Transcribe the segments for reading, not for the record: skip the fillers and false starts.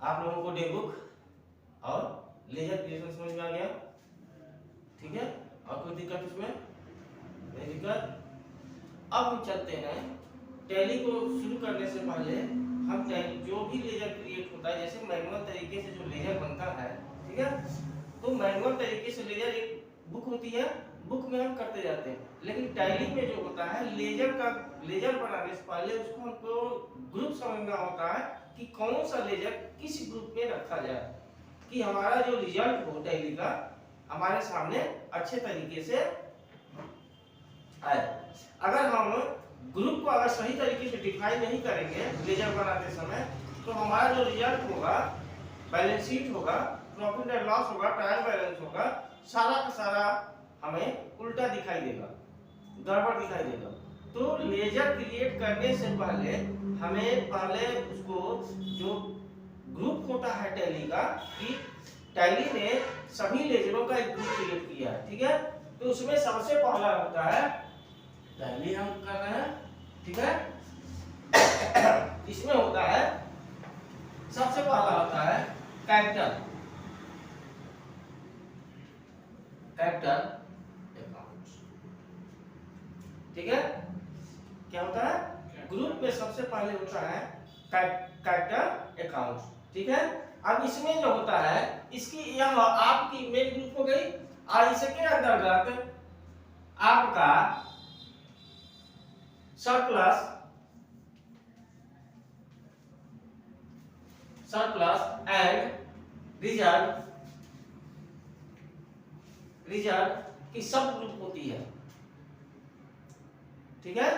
आप लोगों को डे बुक और लेजर क्रिएशन समझ में आ गया, ठीक है। और कोई दिक्कत इसमें नहीं दिक्कत। अब हम चलते हैं टैली को शुरू करने से पहले हम टैली जो भी लेजर क्रिएट होता है, जैसे मैनुअल तरीके से जो लेजर बनता है, ठीक है, तो मैनुअल तरीके से लेजर एक बुक होती है, बुक में हम करते जाते हैं। लेकिन टैली में जो होता है लेजर बनाने से पहले उसको हमको ग्रुप समझना होता है कि कौन सा लेजर किस ग्रुप में रखा जाए कि हमारा जो रिजल्ट हो टैली का हमारे सामने अच्छे तरीके से आए। अगर हम ग्रुप को अगर सही तरीके से डिफाइन नहीं करेंगे लेजर बनाते समय, तो हमारा जो रिजल्ट होगा, बैलेंस शीट होगा, प्रॉफिट एंड लॉस होगा, ट्रायल बैलेंस होगा, सारा का सारा हमें उल्टा दिखाई देगा, गड़बड़ दिखाई देगा। तो लेजर क्रिएट करने से पहले हमें पहले उसको जो ग्रुप होता है टैली का, कि टैली ने सभी लेजरों का एक ग्रुप क्रिएट किया है, ठीक है, तो उसमें सबसे पहला होता है, टैली हम कर रहे हैं, ठीक है, इसमें होता है सबसे पहला होता है कैपिटल अकाउंट, ठीक है। क्या होता है ग्रुप में सबसे पहले होता है कैपिटल अकाउंट, ठीक है। अब इसमें जो होता है इसकी यह आपकी मेन ग्रुप हो गई, और इसके अंतर्गत आपका सरप्लस एंड रिजर्व की सब ग्रुप होती है, ठीक है।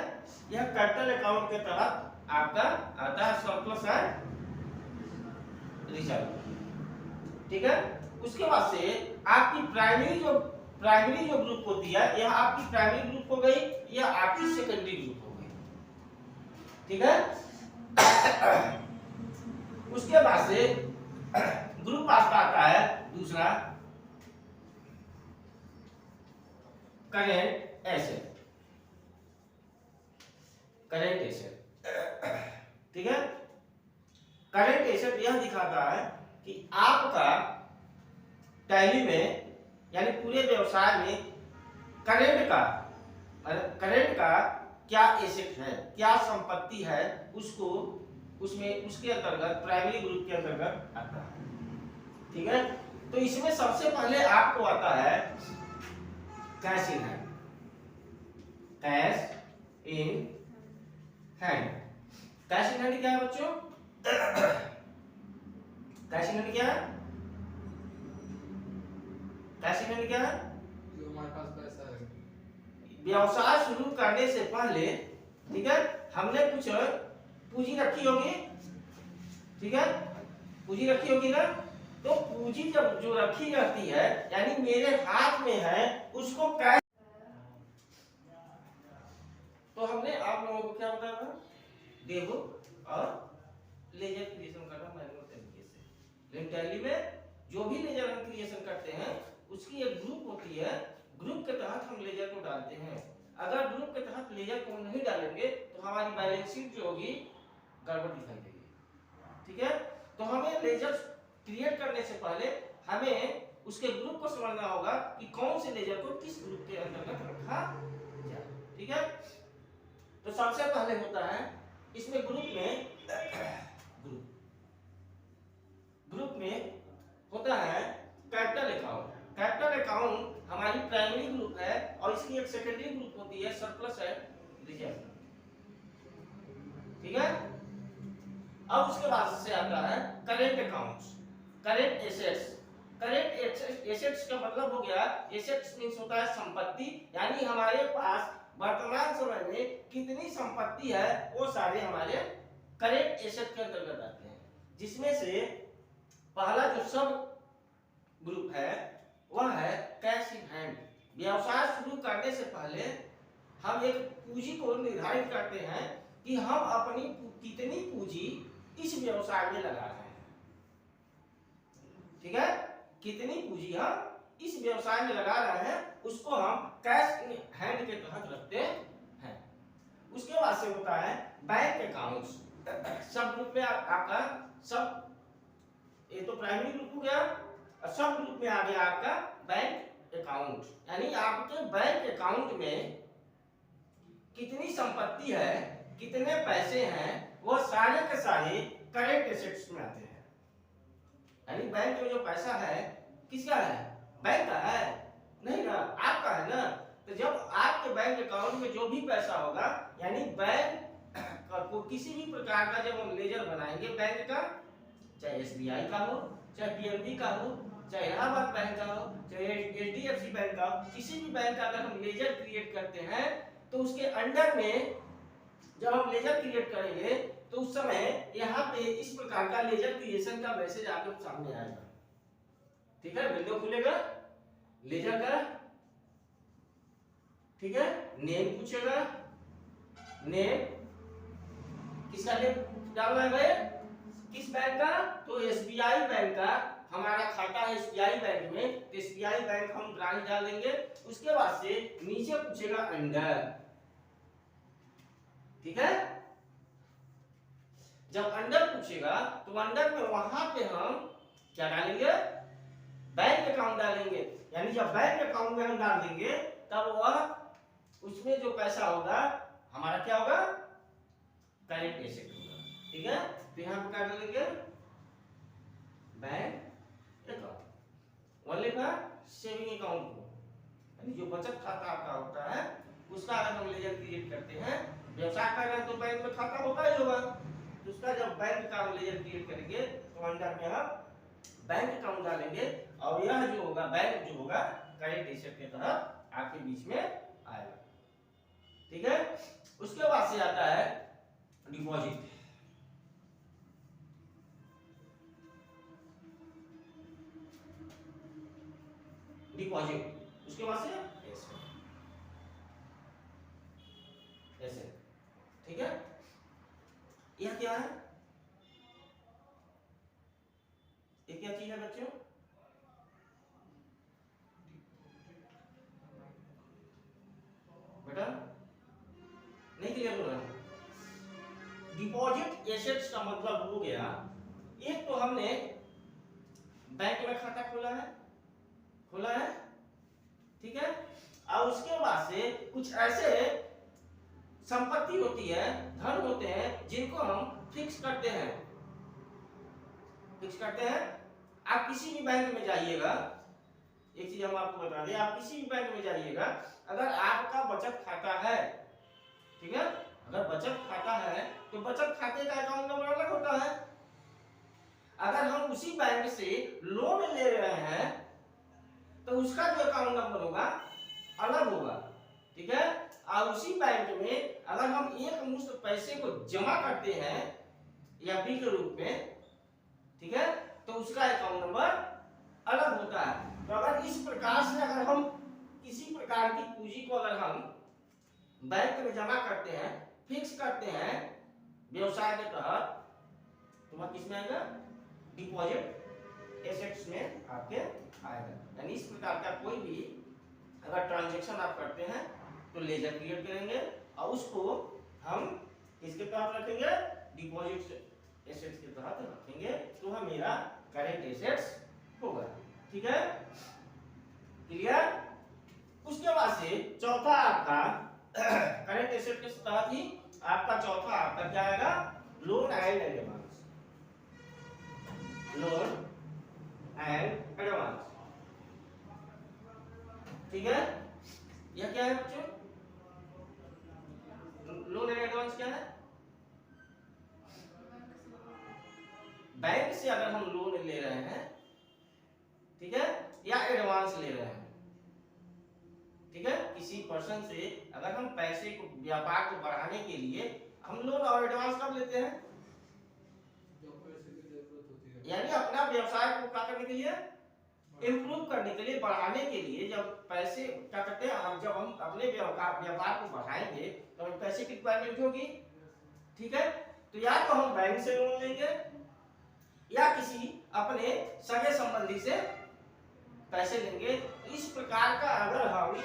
यह कैपिटल अकाउंट के तहत आपका आता है सरप्लस एंड रिजर्व, ठीक है। उसके बाद से आपकी प्राइमरी जो ग्रुप होती है, यह आपकी प्राइमरी ग्रुप हो गई, यह आपकी सेकेंडरी ग्रुप हो गई, ठीक है। उसके बाद से ग्रुप आपका आता है दूसरा करेंट एसेट, ठीक है। करेंट एसेट यह दिखाता है कि आपका टैली में यानी पूरे व्यवसाय में करेंट का क्या एसेट है, क्या संपत्ति है, उसको उसमें उसके अंतर्गत प्राइमरी ग्रुप के अंतर्गत आता है, ठीक है। तो इसमें सबसे पहले आपको आता है cash in hand, cash in hand. Cash in hand क्या है बच्चों? कैश इन हैंड क्या है? कैश इन हैंड क्या है? जो हमारे पास पैसा है, व्यवसाय शुरू करने से पहले, ठीक है, हमने कुछ पूंजी रखी होगी, ठीक है, पूंजी रखी होगी ना। तो पूंजी जब जो रखी जाती है यानी मेरे हाथ में है, उसको कैश, तो हमने आप लोगों को क्या बताया था, डे बुक और लेजर क्रिएशन करना मैनुअल तरीके से। लेकिन टैली में जो भी लेजर हम क्रिएशन करते हैं उसकी एक ग्रुप होती है, ग्रुप के तहत हम लेजर को डालते हैं। अगर ग्रुप के तहत लेजर को नहीं डालेंगे तो हमारी बैलेंस शीट जो होगी गड़बड़ दिखाई देगी, ठीक है। तो हमें लेजर क्रिएट करने से पहले हमें उसके ग्रुप को समझना होगा कि कौन से लेजर को किस ग्रुप के अंतर्गत रखा जाए, ठीक है। तो सबसे पहले होता है इसमें ग्रुप में होता है कैपिटल अकाउंट। कैपिटल अकाउंट हमारी प्राइमरी ग्रुप है और इसकी एक सेकेंडरी ग्रुप होती है सरप्लस एंड रिजर्व, ठीक है। अब उसके बाद से आता है current accounts, current assets. Current assets का मतलब हो गया, एसेट्स मींस होता है संपत्ति, यानी हमारे पास वर्तमान समय में कितनी संपत्ति है वो सारे हमारे करेंट एसेट के अंतर्गत आते हैं। जिसमें से पहला जो सब ग्रुप है वह है कैश इन हैंड। व्यवसाय शुरू करने से पहले हम एक पूंजी को निर्धारित करते हैं कि हम अपनी कितनी पूंजी इस व्यवसाय में लगा रहे हैं, ठीक है, कितनी पूंजी हम इस व्यवसाय में लगा रहे हैं उसको हम कैश इन हैंड के तहत रखते हैं। उसके बाद से होता है बैंक अकाउंट्स। सब ग्रुप में आपका सब ये तो प्राइमरी ग्रुप हो गया। और सब ग्रुप में आ गया आपका बैंक अकाउंट, यानी आपके बैंक अकाउंट में कितनी संपत्ति है, कितने पैसे हैं, वो सारे के सारे करेंट एसेट्स में आते हैं। यानी बैंक में जो पैसा है किसका है, बैंक का है नहीं ना, आपका है ना। तो जब आपके बैंक अकाउंट में जो भी पैसा होगा, यानी बैंक को किसी भी प्रकार का जब हम लेजर बनाएंगे बैंक का, चाहे एसबीआई का हो, चाहे पीएनबी का हो, चाहे इलाहाबाद बैंक का हो, चाहे एचडीएफसी बैंक का हो, किसी भी बैंक का अगर हम लेजर क्रिएट करते हैं तो उसके अंडर में जब हम लेजर क्रिएट करेंगे तो उस समय यहाँ पे इस प्रकार का लेजर क्रिएशन का मैसेज आपके सामने आएगा। ठीक है, विंडो खुलेगा लेजर का, ठीक है, नेम पूछेगा, नेम किसका नेम डालना है भाई, किस बैंक का, तो एसबीआई बैंक का हमारा खाता है एसबीआई बैंक में, तो एसबीआई बैंक हम ब्रांच डाल देंगे। उसके बाद से नीचे पूछेगा अंडर, ठीक है, जब अंडर पूछेगा तो अंडर में वहां पे हम क्या डालेंगे, बैंक अकाउंट डालेंगे। यानी जब बैंक अकाउंट में हम डाल देंगे तब वह उसमें जो पैसा होगा हमारा क्या होगा, करेंट एसेट होगा। ठीक है, तो यहां पे क्या डालेंगे, बैंक अकाउंट। वन लिखा सेविंग अकाउंट को, यानी जो बचत खाता आपका होता है उसका अगर हम लेजर क्रिएट करते हैं, व्यवसाय कर रहे हैं तो बैंक में खाता होता ही होगा, तो उसका जब बैंक का हम लेजर क्रिएट करेंगे तो अंडर में हम बैंक अकाउंट डालेंगे और यह जो होगा बैंक जो होगा करेंट एसेट के तहत आपके बीच में आएगा। ठीक है, उसके बाद से आता है डिपॉजिट। डिपॉजिट उसके बाद से ऐसे, ठीक है, यह क्या है, ये क्या चीज है बच्चों, बेटा नहीं क्लियर हो रहा। डिपॉजिट एसेट्स का मतलब हो गया, एक तो हमने बैंक में खाता खोला है, ठीक है, और उसके बाद से कुछ ऐसे संपत्ति होती है, धन होते हैं जिनको हम फिक्स करते हैं। आप किसी भी बैंक में जाइएगा, एक चीज हम आपको बता दें, आप किसी भी बैंक में जाइएगा, अगर आपका बचत खाता है, ठीक है, अगर बचत खाता है तो बचत खाते का अकाउंट नंबर अलग होता है। अगर हम उसी बैंक से लोन ले रहे हैं तो उसका जो अकाउंट नंबर होगा अलग होगा। ठीक है, और उसी बैंक में अगर हम एक मुश्त पैसे को जमा करते हैं एफडी के रूप में, ठीक है, तो उसका अकाउंट नंबर अलग होता है। तो अगर इस प्रकार से अगर हम किसी प्रकार की पूंजी को अगर हम बैंक में जमा करते हैं, फिक्स करते हैं व्यवसाय के तहत, तो वह किस में आएगा, डिपॉजिट एसेट्स में आपके आएगा। यानी इस प्रकार का कोई भी अगर ट्रांजैक्शन आप करते हैं तो लेजर क्रिएट करेंगे और उसको हम किसके तहत रखेंगे, डिपॉजिट एसेट्स के तहत रखेंगे, तो वह मेरा करेंट एसेट्स होगा। ठीक है, क्लियर। उसके बाद से चौथा आपका करेंट एसेट के तहत ही आपका चौथा आपका क्या आएगा, loan and advance. Loan and advance, ठीक है, यह क्या है बच्चों, लोन एंड एडवांस क्या है, बैंक से अगर हम लोन ले रहे हैं, ठीक है, या एडवांस ले रहे हैं, ठीक है, किसी पर्सन से अगर हम पैसे को, व्यापार को बढ़ाने के लिए हम लोन और एडवांस कब लेते हैं, जब पैसे की जरूरत होती है, यानी अपना व्यवसाय को क्या करने के लिए, इम्प्रूव करने के लिए, बढ़ाने के लिए, जब पैसे क्या करते हैं हम, जब हम अपने व्यापार को बढ़ाएंगे तो हमें पैसे की रिक्वायरमेंट होगी। ठीक है, तो या तो हम बैंक से लोन लेंगे या किसी अपने सगे संबंधी से पैसे लेंगे। इस प्रकार का अगर हम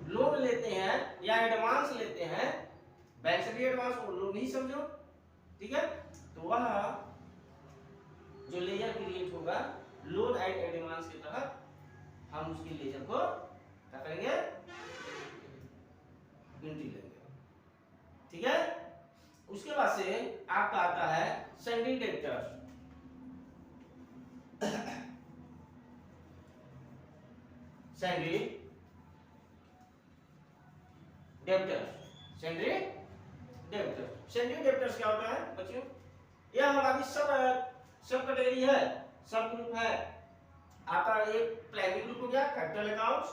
लोन लेते हैं या एडवांस लेते हैं, बैंक से भी एडवांस लोन ही समझो, ठीक है, तो वह जो लेजर क्रिएट होगा लोन एंड एडवांस के तहत हम उसकी लेजर को क्या करेंगे, गिनती लेंगे। ठीक है। उसके बाद से आपका आता है Sandy debtor. Sandy debtor, Sandy debtor, Sandy debtors क्या होता है बच्चों? यह हमारी सब कैटेगरी है, सब ग्रुप है। आपका एक प्राइमरी ग्रुप हो गया capital accounts,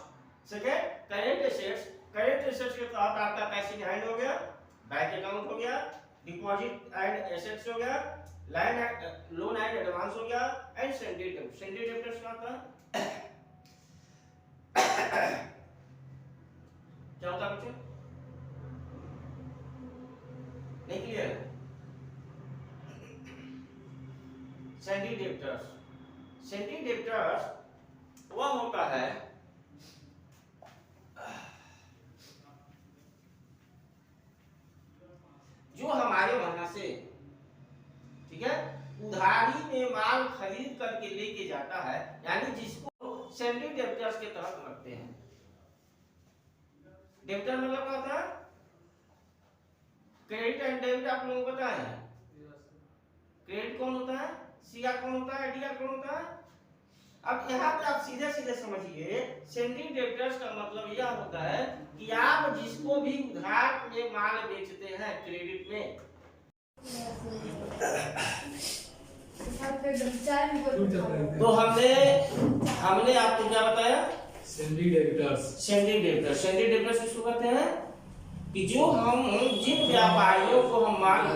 second current assets, current assets के तहत आपका कैश इन हैंड हो गया, बैंक अकाउंट हो गया, डिपॉजिट एंड एसेट्स हो गया, लोन एंड एडवांस हो गया, and Sandy debtor. Sandy debtors क्या होता है? क्या होता है बच्चों? नहीं clear? Sandy debtors, Sandy debtors वह होता है जो हमारे वहां से, ठीक है, उधारी में माल खरीद करके लेके जाता है, यानी जिसको सैंडी डेप्टर्स के तहत रखते हैं। डेप्टर मतलब क्या होता है? क्रेडिट एंड डेबिट आप लोगों को पता है। क्रेडिट कौन होता है, सीआर कौन होता है, डीआर कौन होता है? अब यहाँ पे आप सीधे सीधे समझिए, सैंडी डेप्टर्स का मतलब यह होता है कि आप जिसको भी उधार में माल बेचते हैं क्रेडिट में, तो हमने आपको क्या बताया? Sandy debtors. Sandy debtors, Sandy debtors किसको कहते हैं? कि जो हम जिन व्यापारियों को हम माल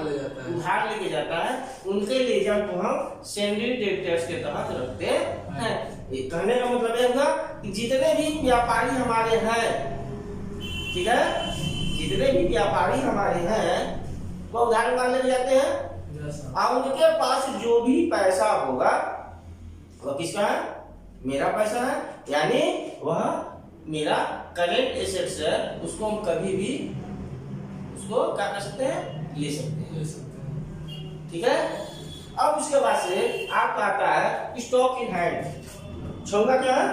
उधार लेके जाता है उनके लेजर को हम सैंडी डेप्टर्स के तहत रखते हैं। कहने का मतलब यह होगा कि जितने भी व्यापारी हमारे हैं, ठीक है, जितने भी व्यापारी हमारे हैं वो उधार माल लेके जाते हैं, और उनके पास जो भी पैसा होगा वह किसका है? मेरा पैसा है, यानी वह मेरा करेंट एसेट्स है, उसको हम कभी भी उसको क्या कर सकते हैं, ले सकते हैं। ठीक है। अब उसके बाद से आपका आता है स्टॉक इन हैंड। छोगा क्या है?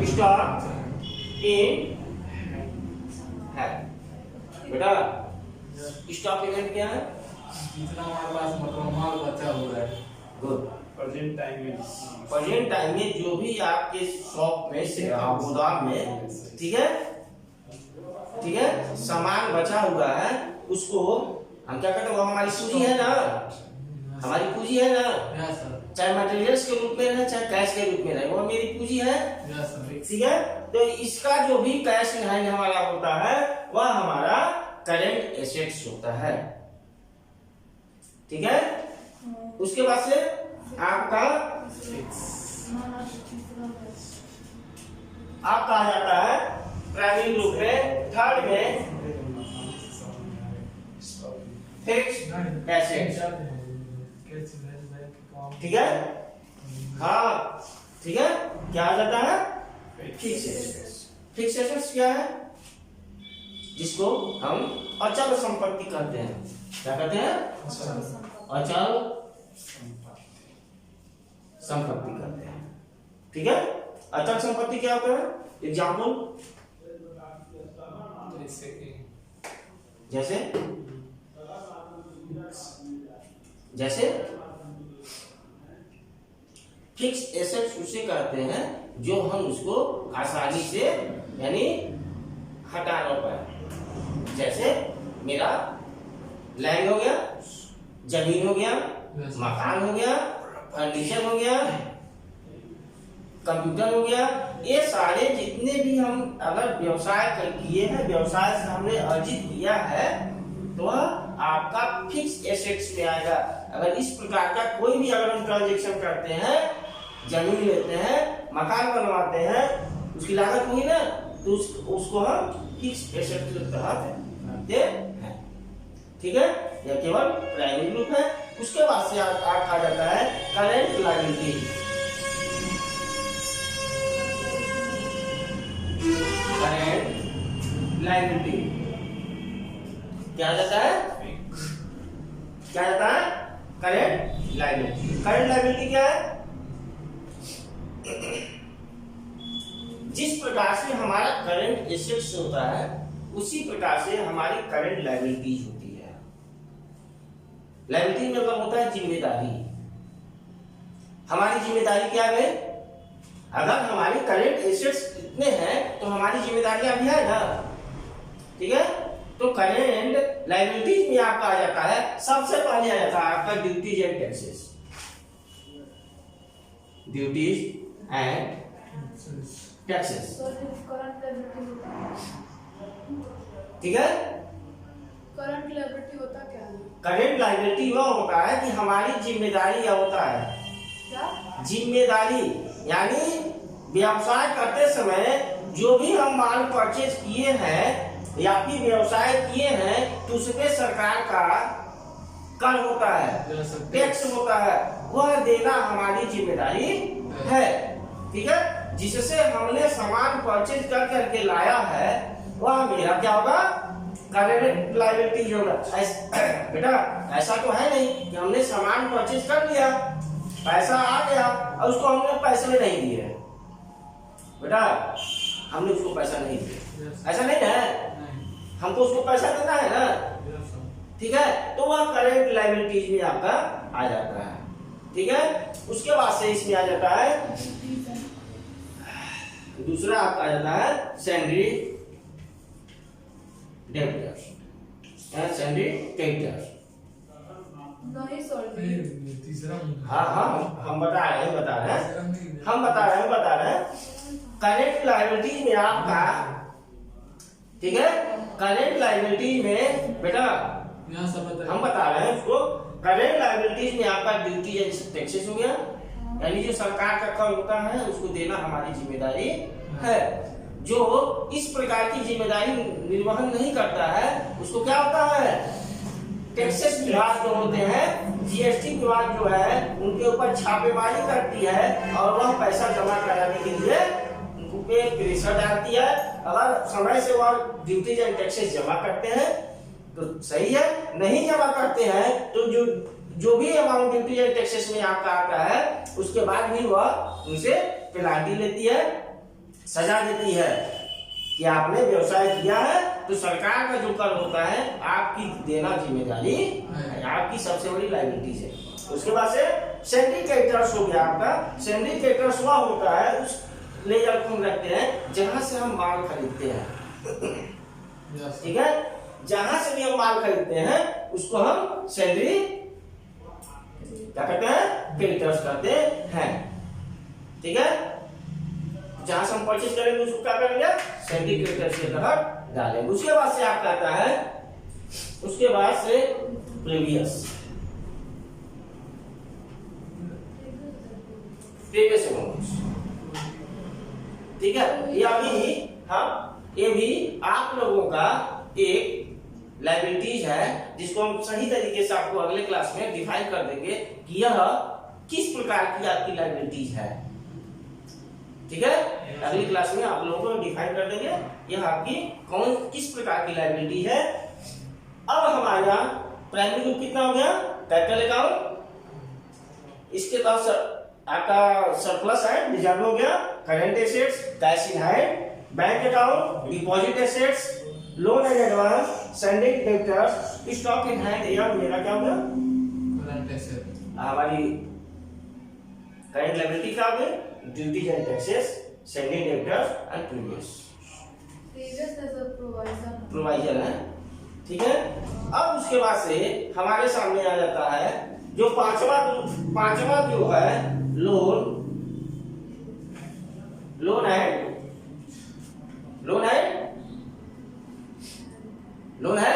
Stock in hand. बेटा स्टॉक इन हैंड क्या है? जितना हमारे पास मतलब माल बचा हुआ है गुड, प्रेजेंट टाइम में जो भी आपके शॉप में से गोदाम में, ठीक है, ठीक है, सामान बचा हुआ है, उसको हम क्या कहते हैं? वो हमारी पूंजी है ना, हमारी पूंजी है ना, चाहे मटेरियल्स के रूप में रहे चाहे कैश के रूप में रहे, वो मेरी पूंजी है। ठीक है। तो इसका जो भी कैश इन हैंड हमारा होता है वह हमारा करेंट एसेट्स होता है। ठीक है। उसके बाद से आपका आ जाता है प्राइमरी ग्रुप में, थर्ड में फिक्स्ड एसेट्स। ठीक है। हाँ ठीक है। क्या आ जाता है? Fixed assets. फिक्स्ड एसेट्स क्या है? जिसको हम अचल संपत्ति कहते हैं। क्या कहते हैं? अचल संपत्ति कहते हैं। ठीक है। अचल संपत्ति क्या होता है? एग्जाम्पल जैसे जैसे फिक्स्ड एसेट्स उसे कहते हैं जो हम उसको आसानी से यानी हटा ना पाए। जैसे मेरा लैंड हो गया, जमीन हो गया, मकान हो गया, फर्नीचर हो गया, कंप्यूटर हो गया, ये सारे जितने भी हम अगर व्यवसाय किए हैं, व्यवसाय से हमने अर्जित किया है, तो आपका फिक्स्ड एसेट्स में आएगा। अगर इस प्रकार का कोई भी अगर हम ट्रांजेक्शन करते हैं, जमीन लेते हैं, मकान बनवाते हैं, उसकी लागत हुई ना, तो उसको हम फिक्स्ड एसेट्स के तहत रखते हैं। ठीक है। यह केवल प्राइमरी ग्रुप है। उसके बाद से आ जाता है करेंट लायबिलिटी। करेंट लायबिलिटी क्या जाता है? क्या जाता है? Current liability. करंट लायबिलिटी क्या है? जिस प्रकार से हमारा करंट एसेट्स होता है उसी प्रकार से हमारी करंट लायबिलिटीज होती है। लायबिलिटी में मतलब होता है जिम्मेदारी। हमारी जिम्मेदारी क्या है? अगर हमारी करंट एसेट्स इतने हैं तो हमारी जिम्मेदारियां भी है ना, ठीक है। तो करंट लायबिलिटीज में आपका आ जाता है, सबसे पहले आ जाता है आपका duties and taxes. Duties and taxes, ठीक है। करंट लायबिलिटी होता क्या है? करंट लायबिलिटी वह होता है कि हमारी जिम्मेदारी क्या होता है? क्या? जिम्मेदारी यानी व्यवसाय करते समय जो भी हम माल परचेज किए हैं या फिर व्यवसाय किए हैं तो उस पे सरकार का कर होता है, टैक्स होता है, वह देना हमारी जिम्मेदारी है, ठीक है। जिससे हमने सामान परचेज कर करके लाया है वह मेरा क्या होगा? करंट लायबिलिटी होगा। बेटा ऐसा तो है नहीं कि हमने सामान परचेज कर लिया, पैसा आ गया और उसको हमने पैसे में नहीं दिए। बेटा हमने उसको पैसा नहीं दिया, ऐसा नहीं है, हमको उसको पैसा देना है ना, ठीक है। तो वह करंट लायबिलिटीज में आपका आ जाता है, ठीक है। उसके बाद से इसमें आ जाता है दूसरा आपका आ जाता है सैंडरी डेब्टर्स, सैंडरी क्रेडिटर्स। नहीं सर, तीसरा हाँ हम बता रहे हैं करंट लायबिलिटी में आपका, ठीक है। करंट लायबिलिटी में बेटा यहाँ सब हम बता रहे हैं उसको, करंट लायबिलिटीज में आपका ड्यूटी एंड टैक्सेस हो गया, यानी जो सरकार का कर होता है उसको देना हमारी जिम्मेदारी है। जो इस प्रकार की जिम्मेदारी निर्वहन नहीं करता है उसको क्या होता है? टैक्सेस विभाग जो होते हैं, जीएसटी विभाग जो है उनके ऊपर छापेमारी करती है और वह पैसा जमा कराने के लिए उनको पे प्रेशर डालती है। अगर समय से वह ड्यूटीज एंड टैक्सेस जमा करते हैं तो सही है, नहीं जमा करते हैं तो जो भी अमाउंट ड्यूटी एंड टैक्सेस में आपका आता है उसके बाद भी वह उनसे पेनाल्टी लेती है, सजा देती है कि आपने व्यवसाय किया है तो सरकार का जो कर होता है आपकी देना जिम्मेदारी है, आपकी सबसे बड़ी लायबिलिटीज है। उसके बाद से सैंडरी क्रेडिटर्स हो गया आपका। सैंडरी क्रेडिटर्स वह होता है उस लेजर को हम रखते हैं जहां से हम माल खरीदते हैं, ठीक है। जहां से भी हम माल खरीदते हैं उसको हम सैंडरी क्या कहते हैं? क्रेडिटर्स कहते हैं, ठीक है। जहां से हम परचेज करेंगे उसको क्या करेंगे? सैंडरी क्रेडिटर्स के तहत डालेंगे। उसके बाद से आप कहता है, उसके बाद से प्रीवियस अमाउंट्स, ठीक है। ये भी आप लोगों का एक लायबिलिटीज है जिसको हम सही तरीके से आपको अगले क्लास में डिफाइन कर देंगे कि यह किस प्रकार की आपकी लायबिलिटीज है, ठीक है। अगली क्लास में आप लोगों को डिफाइन कर देंगे यह आपकी किस प्रकार की लायबिलिटी है। अब हमारा प्राइमरी ग्रुप कितना हो गया? कैपिटल अकाउंट, इसके बाद आपका सरप्लस है, रिजर्व हो गया, current assets, cash in hand, bank account, deposit assets, loan and advance, sundry creditors, stock in hand. यह मेरा क्या हो गया? Current asset. हमारी करंट लायबिलिटी क्या हो गई? Duties and taxes, sundry creditors and previous provision है, ठीक है। अब उसके बाद से हमारे सामने आ जाता है जो पांचवा जो है लोन है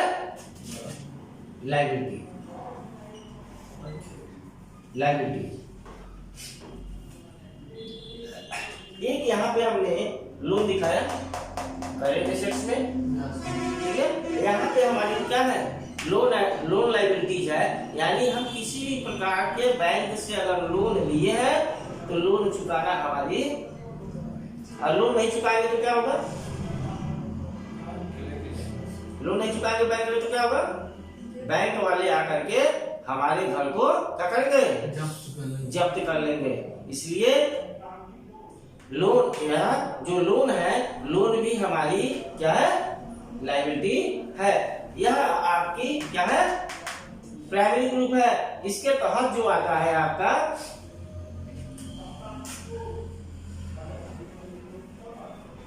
लायबिलिटी। एक यहाँ पे हमने लोन दिखाया करंट एसेट्स में, ठीक है। यहाँ पे हमारी क्या है? लोन लायबिलिटीज है, यानी हम किसी भी प्रकार के बैंक से अगर लोन लिए हैं तो लोन चुकाना हमारी, और लोन नहीं चुकाएंगे तो क्या होगा? लोन नहीं चुकाएंगे बैंक में तो क्या होगा? बैंक वाले आकर के हमारे घर को क्या करेंगे, जब्त कर लेंगे। इसलिए लोन, यह जो लोन है, लोन भी हमारी क्या है, लायबिलिटी है। यह आपकी क्या है, प्राइमरी ग्रुप है। इसके तहत जो आता है आपका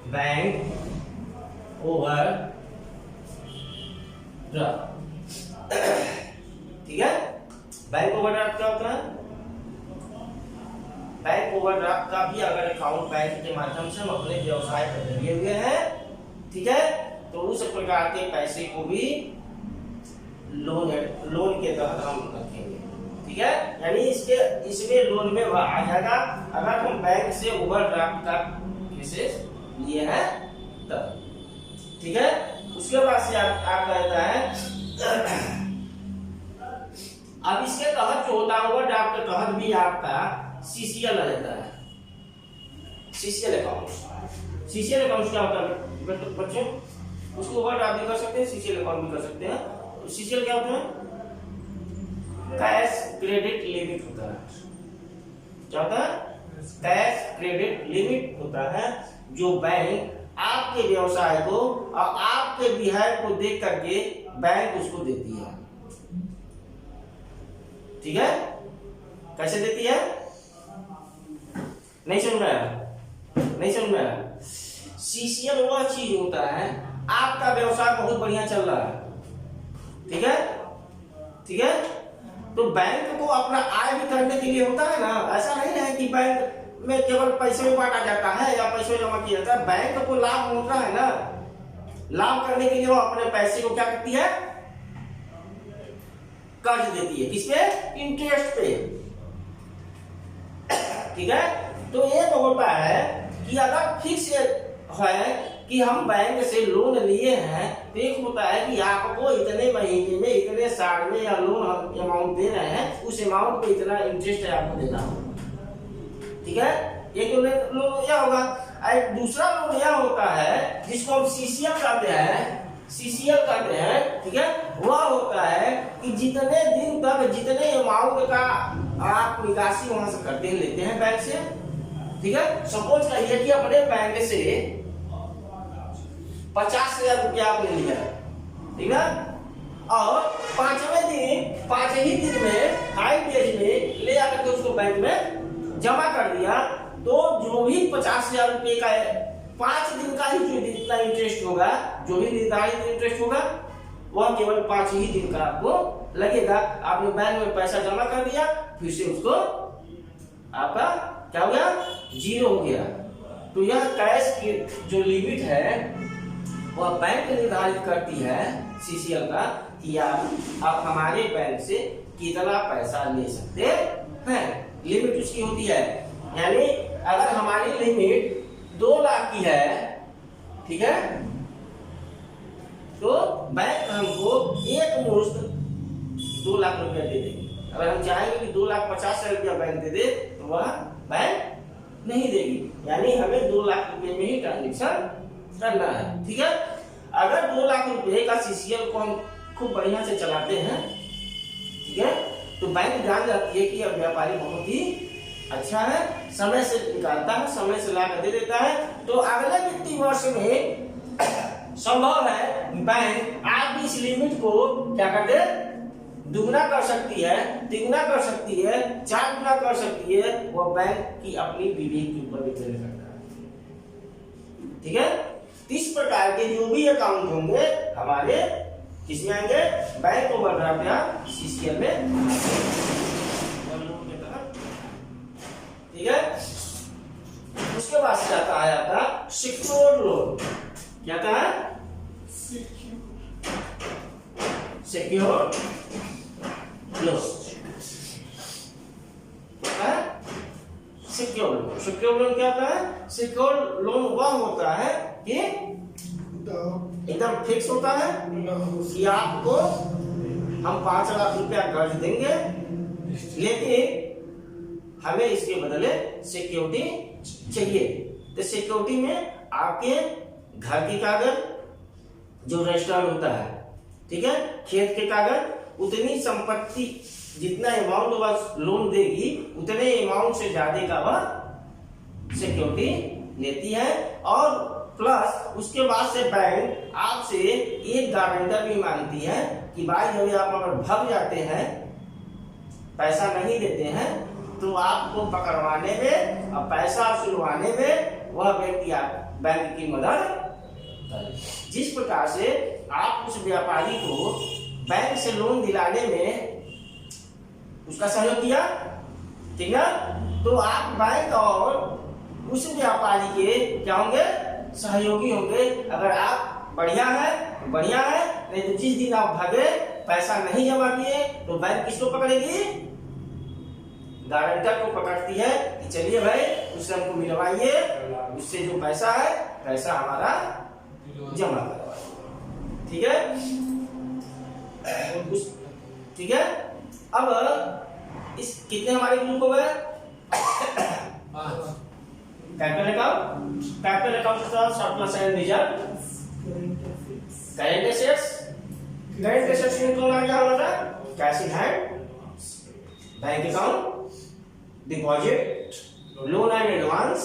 बैंक ओवरड्राफ्ट, ठीक है। बैंक ओवरड्राफ्ट क्या होता है, बैंक ओवरड्राफ्ट का भी अगर अकाउंट बैंक के माध्यम से हम अपने व्यवसाय पर लिए हुए हैं, ठीक है, तो उस प्रकार के पैसे को भी लोन के तहत हम रखेंगे, ठीक है। यानी इसमें लोन में वह आ जाएगा अगर हम बैंक से ओवरड्राफ्ट का केसेस लिए हैं तब, ठीक है। उसके बाद से आप कहता है अब इसके तहत जो होता है ओवरड्राफ्ट के तहत भी आपका सीसीएल आ जाता है, सीसीएल अकाउंट। सीसीएल अकाउंट क्या होता है बच्चों, उसको ओवरड्राफ्ट भी कर सकते हैं, सीसीएल अकाउंट भी कर सकते हैं। सीसीएल क्या होता है, कैश क्रेडिट लिमिट होता है। क्या होता है, कैश क्रेडिट लिमिट होता है, जो बैंक आपके व्यवसाय को और आपके बिहेव को देख करके बैंक उसको देती है, ठीक है। कैसे देती है, नहीं समझ में आया, नहीं समझ में आया। सीसीएल वह चीज होता है, आपका व्यवसाय बहुत बढ़िया चल रहा है, ठीक है, ठीक है, तो बैंक को अपना आय भी करने के लिए होता है ना। ऐसा नहीं है कि बैंक में केवल पैसे में बांटा जाता है या पैसे जमा किया जाता है, बैंक को लाभ होता है ना। लाभ करने के लिए वो अपने पैसे को क्या करती है, कर्ज देती है, किस पे, इंटरेस्ट पे, ठीक है। तो एक होता है कि अगर फिक्स है कि हम बैंक से लोन लिए हैं, तो एक होता है कि आपको इतने महीने में, इतने साल में या लोन हम अमाउंट दे रहे हैं, उस अमाउंट पे इतना इंटरेस्ट है आपको देना, ठीक है। एक लोन यह होगा। दूसरा लोन यह होता है जिसको हम सीसीएल कहते हैं, सीसीएल कहते हैं, ठीक है। वह होता है कि जितने दिन तक जितने अमाउंट का आप निकासी वहां से करते हैं, लेते हैं बैंक से, ठीक है। सपोज करिए कि अपने बैंक से 50,000 रुपया आपने लिया, ठीक है, और 5वें दिन 5 ही दिन में हाई बेज में ले आकर के उसको बैंक में जमा कर दिया, तो जो भी 50,000 रुपये का 5 दिन का ही जो जितना इंटरेस्ट होगा, जो भी निर्धारित इंटरेस्ट होगा, वह केवल 5 ही दिन का आपको लगेगा। आपने बैंक में पैसा जमा कर दिया, फिर से उसको आपका क्या हो गया, जीरो हो गया। तो यह कैश की जो लिमिट है वह बैंक निर्धारित करती है सीसीएल का कि आप हमारे बैंक से कितना पैसा ले सकते हैं, लिमिट उसकी होती है। यानी अगर हमारी लिमिट 2 लाख की है, ठीक है, तो बैंक हमको एक मुश्त 2 लाख रुपया दे देगी। अगर हम चाहेंगे कि 2,50,000 रुपया बैंक दे दे, तो वह बैंक नहीं देगी। यानी हमें 2 लाख रुपए में ही ट्रांजेक्शन करना है, ठीक है। अगर 2 लाख रुपए का सीसीएल को हम खूब बढ़िया से चलाते हैं, ठीक है, तो बैंक जान जाती है कि अब व्यापारी बहुत ही अच्छा है, समय से निकालता है, समय से ला कर दे देता है, तो अगले वित्तीय वर्ष में संभव है बैंक आप भी इस लिमिट को क्या कर दे, दुगना कर सकती है, तिगुना कर सकती है, 4 गुना कर सकती है। वह बैंक की अपनी विवेक के ऊपर डिपेंड करता है, ठीक है। इस प्रकार के जो भी अकाउंट होंगे हमारे किसमें आएंगे, बैंक ओवरड्राफ्ट या सीसीएल में, ठीक है। उसके बाद से आता है आपका सिक्योर्ड लोन। क्या था, secured loan, secured loan. Secured loan क्या होता है, सिक्योर्ड लोन वह होता है कि एकदम फिक्स होता है कि आपको हम 5 लाख रुपया कर्ज देंगे, लेकिन हमें इसके बदले सिक्योरिटी चाहिए। तो सिक्योरिटी में आपके घर के कागज जो रजिस्टर्ड होता है, ठीक है, खेत के कागज, उतनी संपत्ति जितना अमाउंट वह लोन देगी उतने अमाउंट से ज्यादा का वह सिक्योरिटी लेती है। और प्लस उसके बाद से बैंक आपसे एक गारंटर भी मांगती है कि भाई जब आप अगर भग जाते हैं, पैसा नहीं देते हैं, तो आपको पकड़वाने में और पैसा वसूलवाने में वह व्यक्ति आप बैंक की मदद करे। जिस प्रकार से आप उस व्यापारी को बैंक से लोन दिलाने में उसका सहयोग किया, ठीक है, तो आप बैंक और उस व्यापारी के क्या होंगे, सहयोगी होंगे। अगर आप बढ़िया है बढ़िया है, नहीं तो जिस दिन आप भागे, पैसा नहीं जमा किए, तो बैंक किसको पकड़ेगी, गारंटर को पकड़ती है कि चलिए भाई उससे हमको मिलवाइए, उससे जो पैसा है पैसा हमारा जमा करवाइए, ठीक है। ठीक है, अब इस कितने हमारे ग्रुप हो गए, कैपिटल अकाउंट के साथ surplus and reserve, current assets में कौन आ गया हमारा, cash in hand, bank account, deposit, loan and advance,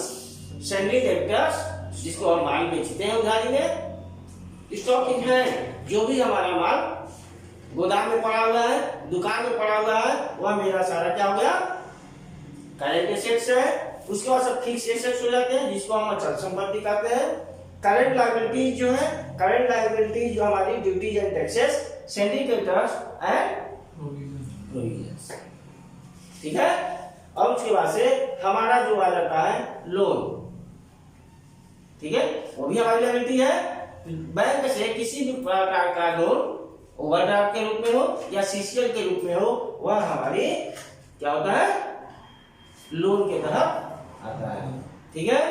sundry debtors जिसको हम माल बेचते हैं उधारी में, स्टॉक इन हैंड जो भी हमारा माल गोदाम में पड़ा हुआ है, दुकान में पड़ा हुआ है, वह मेरा सारा क्या हो गया, करंट एसेट्स है। उसके बाद सब फिक्स एसेट्स हो जाते हैं जिसको हम अचल संपत्ति कहते हैं। करंट लायबिलिटीज जो है, करंट लायबिलिटीज जो हमारी duties and taxes, syndicators and provisions, ठीक है। अब उसके बाद से हमारा जो आ जाता है लोन, ठीक है, वो भी हमारी लायबिलिटी है। बैंक से किसी भी प्रकार का लोन ओवरड्राफ्ट के रूप में हो या सीसीएल के रूप में हो, वह हमारी क्या होता है, लोन के तहत आता है, ठीक है।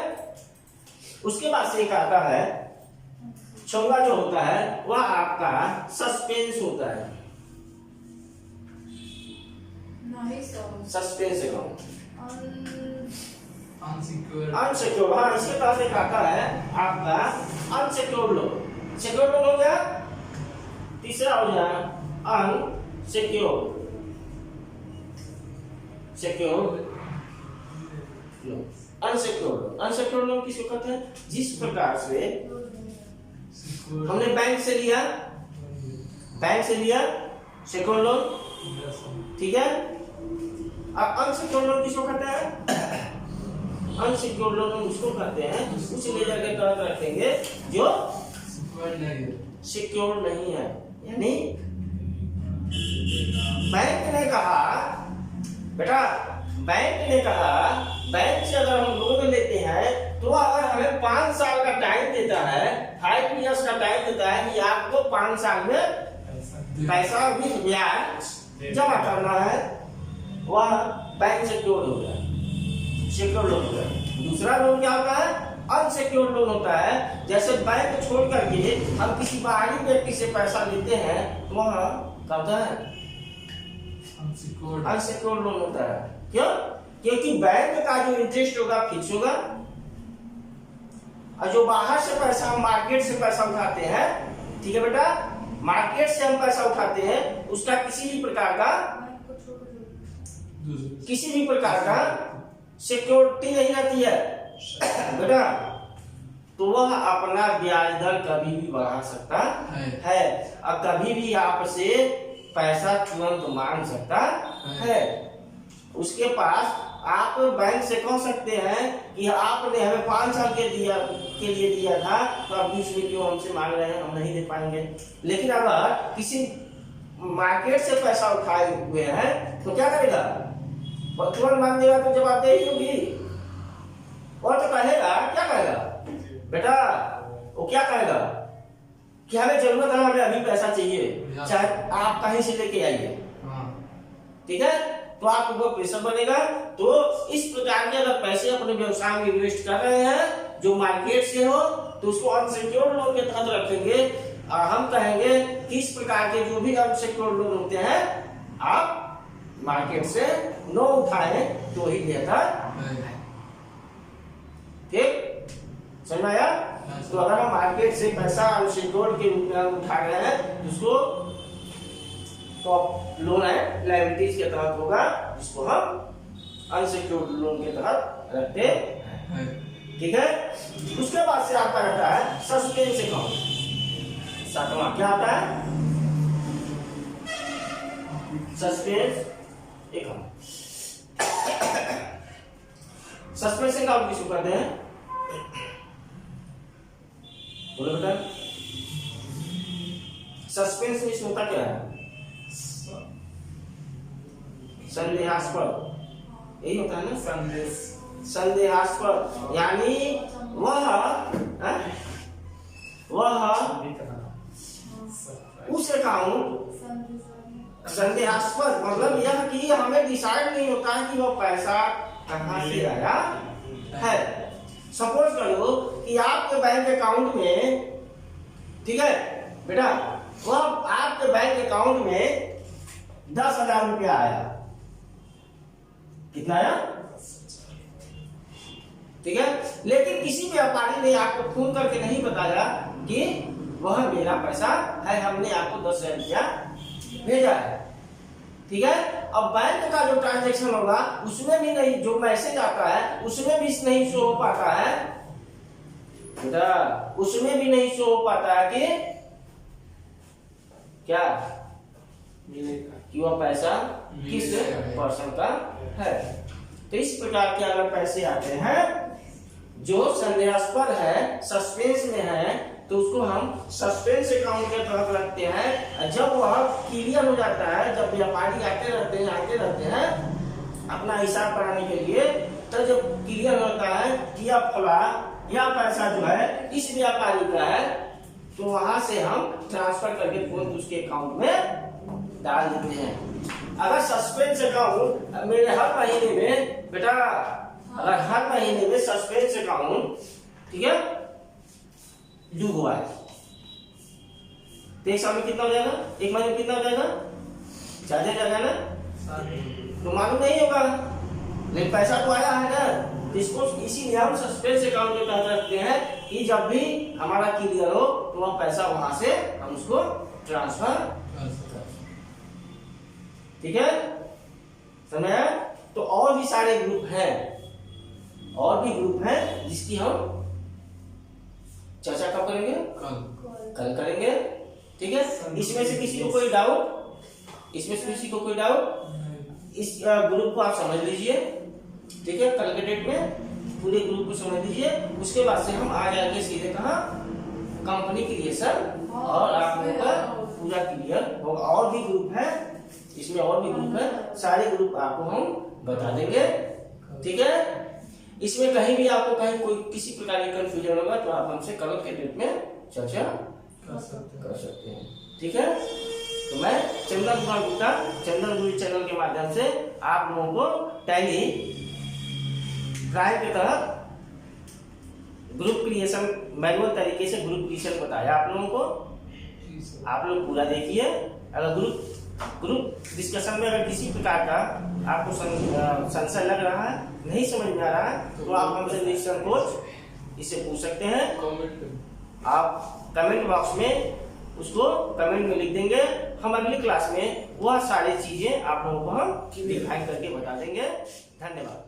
उसके बाद से एक आता है चौथा जो होता है वह आपका सस्पेंस होता है, नहीं सर, सस्पेंस अकाउंट, अनसिक्योर्ड, हाँ, इसके तहत एक आता है आपका अनसिक्योर्ड लोन। सिक्योर्ड लोन हो गया, तीसरा हो गया अनसिक्योर्ड लोन। अनसिक्योर्ड लोन किसको कहते हैं, जिस प्रकार से हमने बैंक से लिया सिक्योर्ड लोन, ठीक है। अब अनसिक्योर्ड लोन किसको कहते हैं, अनसिक्योर्ड लोन उसको कहते हैं उस लेजर के तहत रखेंगे जो सिक्योर्ड नहीं है। यानी बैंक ने कहा, बेटा बैंक ने कहा, बैंक से अगर हम लोन लेते हैं तो अगर हमें 5 साल का टाइम देता है, 5 इयर्स का टाइम देता है कि आपको 5 साल में पैसा भी ब्याज जमा करना है, वह बैंक सिक्योर्ड हो गया, सिक्योर्ड लोन हो गया। दूसरा लोन क्या होता है, अनसिक्योर्ड लोन होता है। जैसे बैंक छोड़ करके हम किसी बाहरी व्यक्ति से पैसा लेते हैं तो वह क्या होता है, अनसिक्योर्ड लोन होता है। क्यों? क्योंकि बैंक का जो इंटरेस्ट होगा फिक्स होगा, और जो बाहर से पैसा, हम मार्केट से पैसा उठाते हैं, ठीक है बेटा, मार्केट से हम पैसा उठाते हैं, उसका किसी भी प्रकार का सिक्योरिटी नहीं रहती है बेटा, तो वह अपना ब्याज दर कभी भी बढ़ा सकता है और कभी भी आपसे पैसा तुरंत मांग सकता है। उसके पास आप बैंक से कह सकते हैं कि आपने हमें 5 साल के लिए दिया था, तो अब 20 में क्यों हमसे मांग रहे हैं, हम नहीं दे पाएंगे। लेकिन अगर किसी मार्केट से पैसा उठाए हुए हैं तो क्या करेगा, तुरंत मांग देगा तो जवाबदेही होगी, और तो कहेगा, क्या कहेगा बेटा, वो क्या कहेगा कि हमें जरूरत है, हमें अभी पैसा चाहिए, चाहे आप कहीं से लेके आइए, ठीक है, तो आपको वो प्रेशर बनेगा। तो इस प्रकार के अगर पैसे अपने व्यवसाय में इन्वेस्ट कर रहे हैं जो मार्केट से हो, तो उसको अनसिक्योर्ड लोन के तहत रखेंगे। हम कहेंगे कि इस प्रकार के जो भी अनसिक्योर्ड लोन होते हैं आप मार्केट से नो उठाएं तो ही बेहतर, ठीक, समझ में आया। तो अगर हम मार्केट से पैसा अनसिक्योर्ड के रूप में उठा रहे हैं, उसको तो लोन एंड लायबिलिटीज के तहत होगा, जिसको हम अनसिक्योर्ड लोन के तहत रखते हैं। ठीक है। उसके बाद से आता रहता है सस्पेंस अकाउंट। सातवां क्या आता है? Suspense account. सस्पेंस अकाउंट किसको कहते हैं? बोलो बेटा। सस्पेंस में होता क्या है? संदेहास्पद, यही होता है ना, संदेहास्पद, यानी वह उस अकाउंट, संदेहास्पद मतलब यह कि हमें डिसाइड नहीं होता है कि वह पैसा कहां से आया है। सपोज करो कि आपके बैंक अकाउंट में, ठीक है बेटा, वह आपके बैंक अकाउंट में 10,000 रुपया आया। कितना आया? ठीक है। लेकिन किसी व्यापारी ने आपको फोन करके नहीं बताया कि वह मेरा पैसा है, हमने आपको 10,000 रुपया भेजा है। ठीक है। अब बैंक का जो ट्रांजैक्शन होगा उसमें भी नहीं, जो मैसेज आता है उसमें भी नहीं शो हो पाता है बेटा, उसमें भी नहीं शो हो पाता है कि क्या, कि वह पैसा किस पर्सन का है। तो इस प्रकार के अगर पैसे आते हैं जो संदेहास्पद है, सस्पेंस में है, तो उसको हम सस्पेंस अकाउंट के तहत रखते हैं। जब वह क्लियर हो जाता है, जब व्यापारी आते रहते हैं अपना हिसाब कराने के लिए, तो जब क्लियर होता है कि यह पैसा जो है इस व्यापारी का है, तो वहां से हम ट्रांसफर करके तुरंत उसके अकाउंट में डाल देते हैं। अगर सस्पेंस अकाउंट मेरे हर महीने में बेटा, अगर हर महीने में सस्पेंस अकाउंट, ठीक है, डूब हुआ है, तो एक साल में कितना हो जाएगा? एक महीने में कितना हो जाएगा? 4,000 जाएगा ना? तो मालूम नहीं होगा, लेकिन पैसा तो आया है ना। इसको इसीलिए हम सस्पेंस अकाउंट के तहत रखते हैं कि जब भी हमारा क्लियर हो तो वह पैसा वहां से हम उसको ट्रांसफर कर। ठीक है, समझ? तो और भी सारे ग्रुप हैं, और भी ग्रुप हैं जिसकी हम चर्चा कब करेंगे? कल करेंगे। ठीक है। इसमें से किसी को कोई डाउट? इसमें से किसी को कोई डाउट? इस ग्रुप को आप समझ लीजिए। ठीक है। कल के डेट में पूरे ग्रुप को समझ लीजिए। उसके बाद से हम आ जाएंगे सीधे कहाँ? कंपनी क्रिएशन, और आप लोगों का पूरा क्लियर होगा। और भी ग्रुप है इसमें, और भी ग्रुप है, सारे ग्रुप आपको हम बता देंगे। ठीक है। इसमें कहीं भी आपको कहीं कोई किसी प्रकार की कंफ्यूजन होगा तो आप हमसे कल के डेट में चर्चा कर सकते हैं। ठीक है। तो मैं चंदन कुमार गुप्ता, चंदन गुरु चैनल के माध्यम से आप लोगों को टैली प्राइम के तहत ग्रुप क्रिएशन, मैनुअल तरीके से ग्रुप क्रिएशन बताया आप लोगों को। आप लोग पूरा देखिए। अगर ग्रुप डिस्कशन में अगर किसी प्रकार का आपको संशय लग रहा है, नहीं समझ में आ रहा है, तो आप हमसे निसंकोच इससे पूछ सकते हैं। आप कमेंट बॉक्स में उसको कमेंट में लिख देंगे। हम अगली क्लास में वह सारी चीजें आप लोगों को हम डिफाइन करके बता देंगे। धन्यवाद।